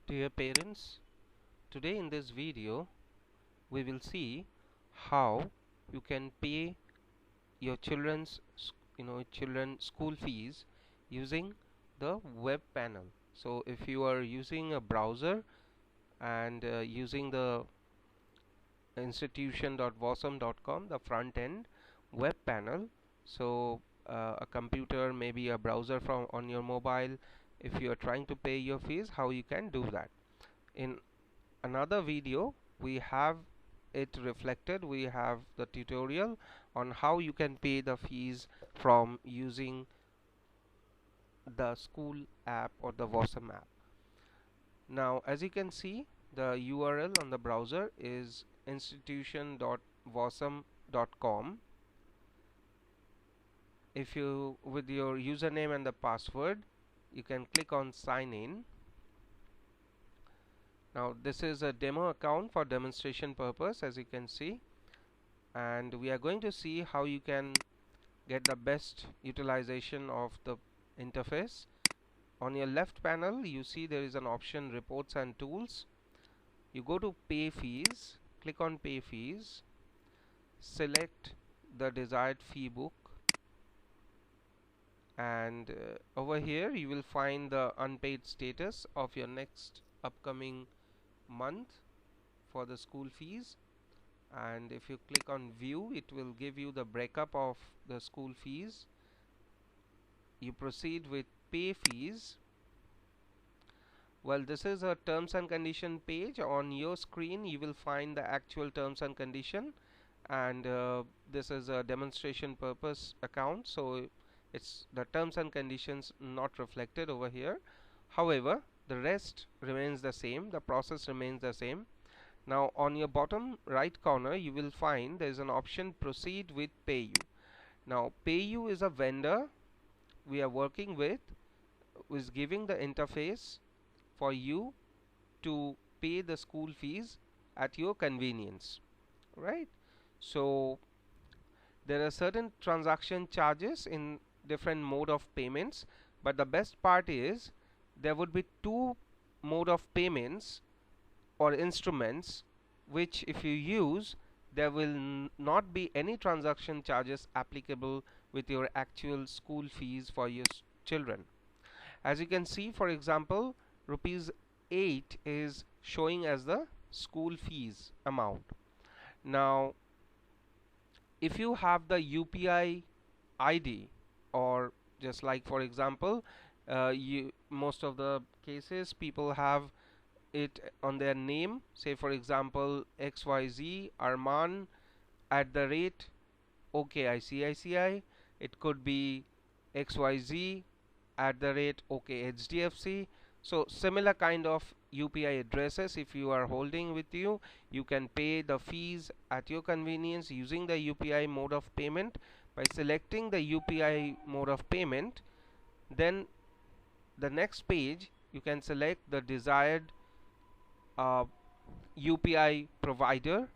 Dear parents, today in this video we will see how you can pay your children school fees using the web panel. So if you are using a browser and using the institution.vawsum.com, the front end web panel, so a computer, maybe a browser from on your mobile, if you are trying to pay your fees, how you can do that. In another video we have it reflected. We have the tutorial on how you can pay the fees from using the school app or the Vawsum app. Now as you can see, the URL on the browser is institution.vawsum.com. If you, with your username and the password, you can click on sign in. Now this is a demo account for demonstration purpose, as you can see, and we are going to see how you can get the best utilization of the interface. On your left panel you see there is an option reports and tools. You go to pay fees, click on pay fees, select the desired fee book, and over here you will find the unpaid status of your next upcoming month for the school fees. And if you click on view, it will give you the breakup of the school fees. You proceed with pay fees. Well, this is a terms and condition page. On your screen you will find the actual terms and condition, and this is a demonstration purpose account, so it's the terms and conditions not reflected over here. However, the rest remains the same, the process remains the same. Now on your bottom right corner you will find there is an option proceed with PayU. Now PayU is a vendor we are working with, who is giving the interface for you to pay the school fees at your convenience, right? So there are certain transaction charges in different mode of payments, but the best part is there would be two mode of payments or instruments which if you use, there will not be any transaction charges applicable with your actual school fees for your children. As you can see, for example, rupees 8 is showing as the school fees amount. Now if you have the UPI ID, or just like for example, most of the cases people have it on their name, say for example XYZ Arman @ OKICICI. It could be XYZ @ OKHDFC. So similar kind of UPI addresses if you are holding with you, you can pay the fees at your convenience using the UPI mode of payment. By selecting the UPI mode of payment, then the next page you can select the desired UPI provider's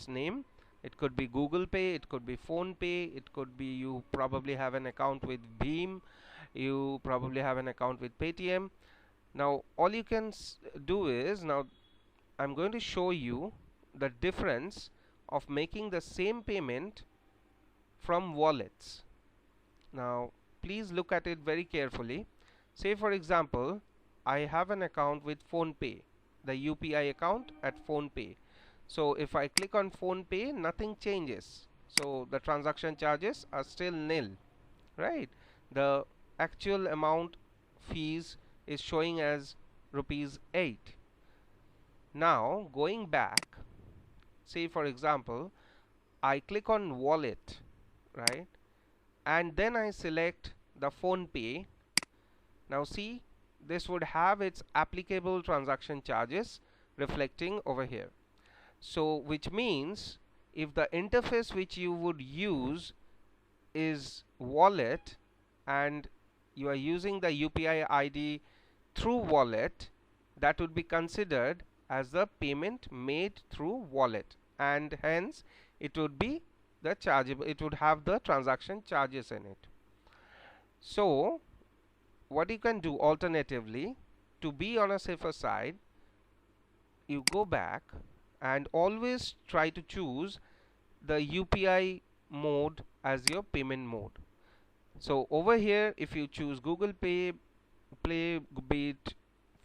name. It could be Google Pay, it could be Phone Pay, it could be you probably have an account with Beam, you probably have an account with Paytm. Now all you can do is, now I'm going to show you the difference of making the same payment from wallets. Now please look at it very carefully. Say for example, I have an account with PhonePe, the UPI account at PhonePe. So if I click on PhonePe, nothing changes. So the transaction charges are still nil, right? The actual amount fees is showing as rupees 8. Now going back, say for example, I click on wallet, right? And then I select the PhonePe. Now see, this would have its applicable transaction charges reflecting over here. So which means if the interface which you would use is wallet and you are using the UPI ID through wallet, that would be considered as the payment made through wallet, and hence it would be the chargeable, it would have the transaction charges in it. So what you can do alternatively, to be on a safer side, you go back and always try to choose the UPI mode as your payment mode. So over here, if you choose Google Pay, be it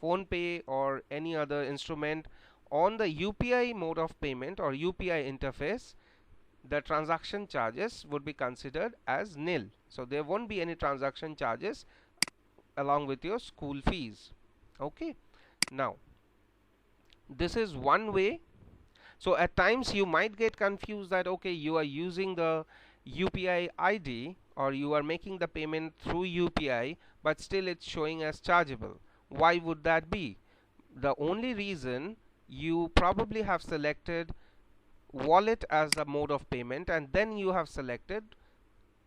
Phone Pay or any other instrument on the UPI mode of payment or UPI interface, the transaction charges would be considered as nil. So there won't be any transaction charges along with your school fees. Okay. Now, this is one way. So at times you might get confused that okay, you are using the UPI ID or you are making the payment through UPI, but still it's showing as chargeable. Why would that be? The only reason, you probably have selected wallet as the mode of payment, and then you have selected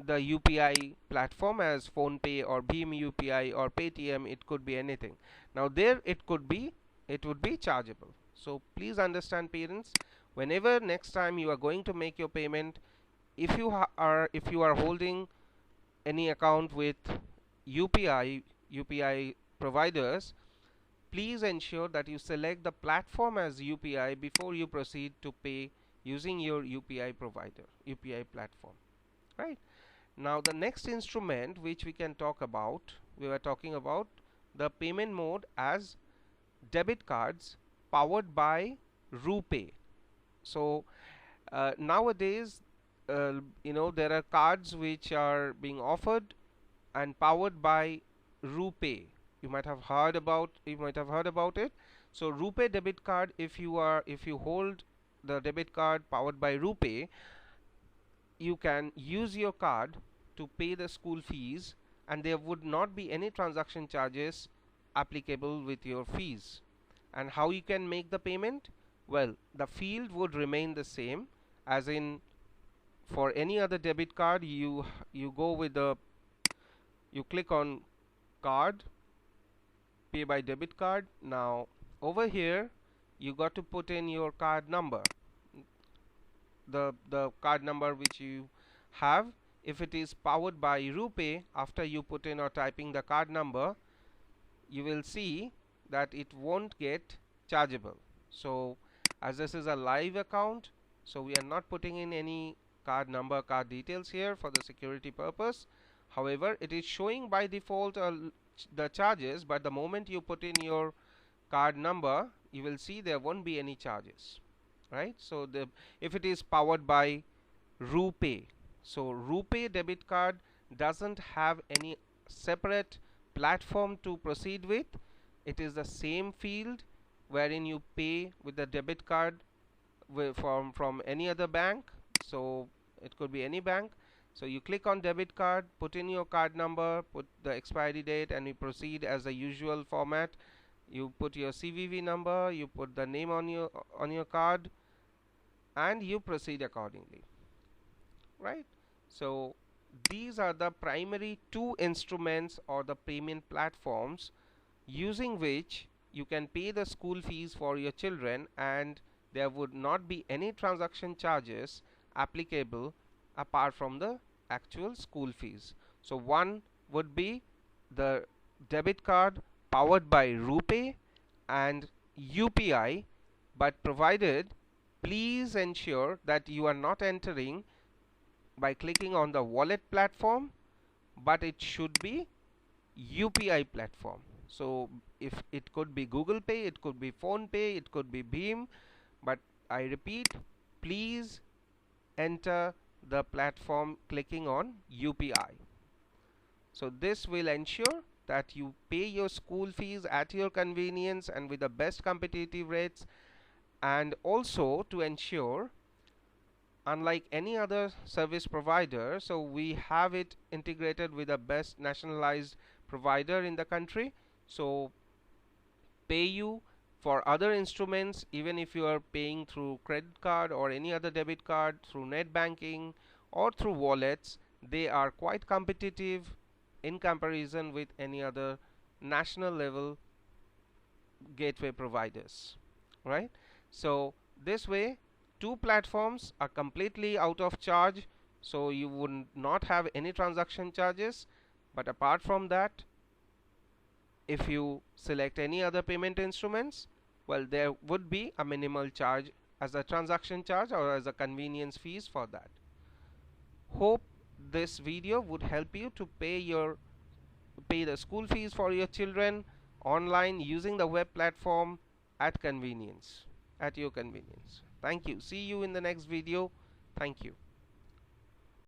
the UPI platform as Phone Pay or Bheem UPI or Paytm. It could be anything. Now there it would be chargeable. So please understand, parents, whenever next time you are going to make your payment, if you are holding any account with UPI providers, please ensure that you select the platform as UPI before you proceed to pay using your UPI provider, UPI platform. Right. Now the next instrument which we can talk about, we were talking about the payment mode as debit cards powered by RuPay. So nowadays, there are cards which are being offered and powered by RuPay. You might have heard about it. So RuPay debit card, if you hold the debit card powered by RuPay, you can use your card to pay the school fees, and there would not be any transaction charges applicable with your fees. And how you can make the payment? Well, the field would remain the same as in for any other debit card. You go with you click on card, pay by debit card. Now over here you got to put in your card number, the card number which you have. If it is powered by RuPay, after you put in or typing the card number, you will see that it won't get chargeable. So as this is a live account, so we are not putting in any card number, card details here for the security purpose. However, it is showing by default the charges, but the moment you put in your card number, you will see there won't be any charges, right? So if it is powered by RuPay, so RuPay debit card doesn't have any separate platform to proceed with. It is the same field wherein you pay with the debit card from any other bank. So it could be any bank. So you click on debit card, put in your card number, put the expiry date, and you proceed as the usual format. You put your CVV number, you put the name on your card, and you proceed accordingly, right? So these are the primary two instruments or the payment platforms using which you can pay the school fees for your children, and there would not be any transaction charges applicable apart from the actual school fees. So one would be the debit card powered by RuPay and UPI, but provided please ensure that you are not entering by clicking on the wallet platform, but it should be UPI platform. So if it could be Google Pay, it could be Phone Pay, it could be Bheem, but I repeat, please enter the platform clicking on UPI. So this will ensure that you pay your school fees at your convenience and with the best competitive rates, and also to ensure, unlike any other service provider, so we have it integrated with the best nationalized provider in the country. So PayU for other instruments, even if you are paying through credit card or any other debit card, through net banking or through wallets, they are quite competitive in comparison with any other national level gateway providers, right? So this way two platforms are completely out of charge, so you would not have any transaction charges. But apart from that, if you select any other payment instruments, well, there would be a minimal charge as a transaction charge or as a convenience fees for that. Hope this video would help you to pay the school fees for your children online using the web platform at your convenience. Thank you. See you in the next video. Thank you.